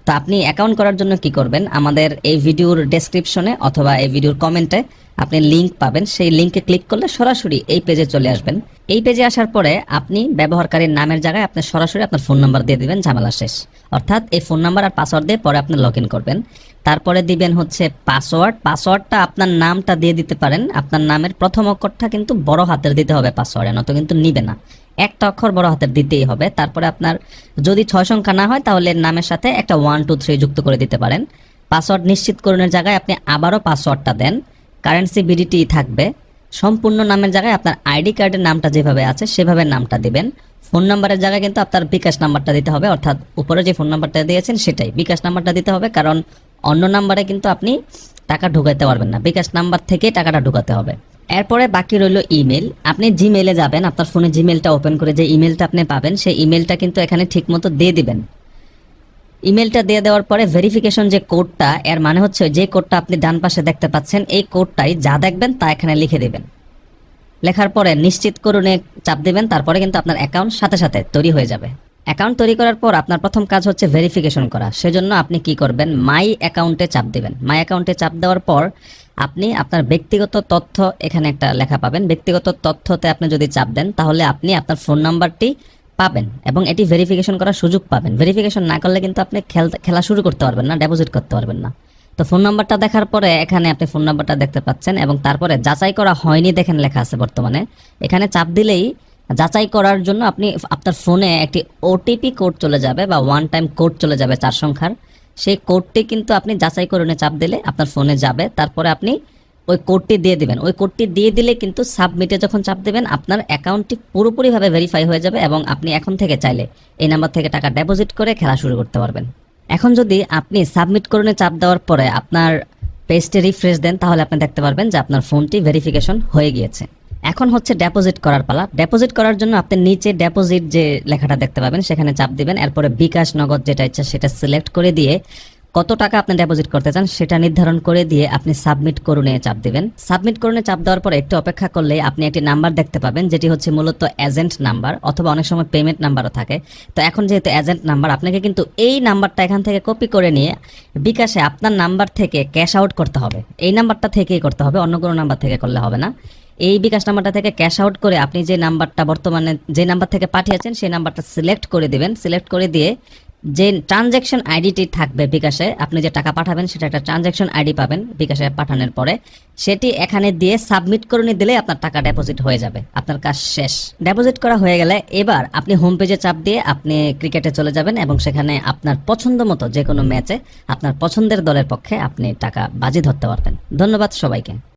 তো আপনি অ্যাকাউন্ট করার জন্য কি করবেন, আমাদের এই ভিডিওর ডেসক্রিপশনে অথবা এই ভিডিওর কমেন্টে আপনি লিংক পাবেন, সেই লিংকে ক্লিক করলে সরাসরি এই পেজে চলে আসবেন। এই পেজে আসার পরে আপনি ব্যবহারকারীর নামের জায়গায় আপনি সরাসরি আপনার ফোন নাম্বার দিয়ে দিবেন, ঝামেলা শেষ। অর্থাৎ এই ফোন নাম্বার আর পাসওয়ার্ড দিয়ে পরে আপনি লগ ইন করবেন। তারপরে দিবেন হচ্ছে পাসওয়ার্ডটা আপনার নামটা দিয়ে দিতে পারেন, আপনার নামের প্রথম অক্ষরটা কিন্তু বড় হাতের দিতে হবে পাসওয়ার্ডে, নয়তো কিন্তু নিবে না। একটা অক্ষর বড় হাতের দিতেই হবে। তারপরে আপনার যদি 6 সংখ্যা না হয় তাহলে নামের সাথে একটা 1 2 3 যুক্ত করে দিতে পারেন। পাসওয়ার্ড নিশ্চিতকরণের জায়গায় আপনি আবারও পাসওয়ার্ডটা দেন, কারেন্সি বিডিটি থাকবে। সম্পূর্ণ নামের জায়গায় আপনার আইডি কার্ডের নামটা যেভাবে আছে সেভাবে নামটা দিবেন। ফোন নাম্বারের জায়গায় কিন্তু আপনার বিকাশ নাম্বারটা দিতে হবে, অর্থাৎ উপরে যে ফোন নাম্বারটা দিয়েছেন সেটাই বিকাশ নাম্বারটা দিতে হবে, কারণ অন্য নাম্বারে কিন্তু আপনি টাকা ঢুকাইতে পারবেন না, বিকাশ নাম্বার থেকে টাকাটা ঢুকাতে হবে। এরপরে বাকি রইল ইমেল। আপনি জিমেলে যাবেন, আপনার ফোনে জিমেলটা ওপেন করে যে ইমেলটা আপনি পাবেন সেই ইমেলটা কিন্তু এখানে ঠিকমতো দিয়ে দিবেন। ইমেলটা দিয়ে দেওয়ার পরে ভেরিফিকেশন যে কোডটা, এর মানে হচ্ছে যে কোডটা আপনি ডান পাশে দেখতে পাচ্ছেন এই কোডটাই যা দেখবেন তা এখানে লিখে দেবেন। লেখার পরে নিশ্চিত করুনে চাপ দিবেন, তারপরে কিন্তু আপনার অ্যাকাউন্ট সাথে সাথে তৈরি হয়ে যাবে। অ্যাকাউন্ট তৈরি করার পর আপনার প্রথম কাজ হচ্ছে ভেরিফিকেশন করা। সেজন্য আপনি কি করবেন, মাই অ্যাকাউন্টে চাপ দিবেন। মাই অ্যাকাউন্টে চাপ দেওয়ার পর আপনি আপনার ব্যক্তিগত তথ্য এখানে একটা লেখা পাবেন। ব্যক্তিগত তথ্যতে আপনি যদি চাপ দেন তাহলে আপনি আপনার ফোন নাম্বারটি পাবেন এবং এটি ভেরিফিকেশন করার সুযোগ পাবেন। ভেরিফিকেশন না করলে কিন্তু আপনি খেলা শুরু করতে পারবেন না, ডিপোজিট করতে পারবেন না। তো ফোন নাম্বারটা দেখার পরে এখানে আপনি ফোন নাম্বারটা দেখতে পাচ্ছেন এবং তারপরে যাচাই করা হয়নি দেখেন লেখা আছে বর্তমানে। এখানে চাপ দিলেই যাচাই করার জন্য আপনি আপনার ফোনে একটি ওটিপি কোড চলে যাবে বা ওয়ান টাইম কোড চলে যাবে 4 সংখ্যার। সেই কোডটি কিন্তু আপনি যাচাই করুনে চাপ দিলে আপনার ফোনে যাবে, তারপরে আপনি ওই কোডটি দিয়ে দিবেন। ওই কোডটি দিয়ে দিলে কিন্তু সাবমিটে যখন চাপ দেবেন আপনার অ্যাকাউন্টটি পুরোপুরিভাবে ভেরিফাই হয়ে যাবে এবং আপনি এখন থেকে চাইলে এই নাম্বার থেকে টাকা ডিপোজিট করে খেলা শুরু করতে পারবেন। এখন যদি আপনি সাবমিট করুনে চাপ দেওয়ার পরে আপনার পেজটি রিফ্রেশ দেন তাহলে আপনি দেখতে পারবেন যে আপনার ফোনটি ভেরিফিকেশন হয়ে গিয়েছে। এখন হচ্ছে ডিপোজিট করার পালা। ডিপোজিট করার জন্য আপনি নিচে ডিপোজিট যে লেখাটা দেখতে পাবেন সেখানে চাপ দিবেন। এরপরে বিকাশ, নগদ যেটা ইচ্ছা সেটা সিলেক্ট করে দিয়ে কত টাকা আপনি ডিপোজিট করতে চান সেটা নির্ধারণ করে দিয়ে আপনি সাবমিট করুনে চাপ দিবেন। সাবমিট করুনে চাপ দেওয়ার পরে একটু অপেক্ষা করলে আপনি একটি নাম্বার দেখতে পাবেন যেটি হচ্ছে মূলত এজেন্ট নাম্বার অথবা অনেক সময় পেমেন্ট নাম্বারও থাকে। তো এখন যেহেতু এজেন্ট নাম্বার, আপনাকে কিন্তু এই নাম্বারটা এখান থেকে কপি করে নিয়ে বিকাশে আপনার নাম্বার থেকে ক্যাশ আউট করতে হবে। এই নাম্বারটা থেকেই করতে হবে, অন্য কোনো নাম্বার থেকে করলে হবে না। এই বিকাশ নাম্বারটা থেকে ক্যাশ আউট করে আপনি যে নাম্বারটা বর্তমানে যে নাম্বার থেকে পাঠিয়েছেন সেই নাম্বারটা সিলেক্ট করে দিবেন। সিলেক্ট করে দিয়ে যে ট্রানজ্যাকশন আইডিটি থাকবে বিকাশে, আপনি যে টাকা পাঠাবেন সেটা একটা ট্রানজ্যাকশন আইডি পাবেন বিকাশে পাঠানোর পরে, সেটি এখানে দিয়ে সাবমিট করে দিলে আপনার টাকা ডিপোজিট হয়ে যাবে। আপনার কাজ শেষ। ডিপোজিট করা হয়ে গেলে এবার আপনি হোম পেজে চাপ দিয়ে আপনি ক্রিকেটে চলে যাবেন এবং সেখানে আপনার পছন্দ মতো যে কোনো ম্যাচে আপনার পছন্দের দলের পক্ষে আপনি টাকা বাজি ধরতে পারবেন। ধন্যবাদ সবাইকে।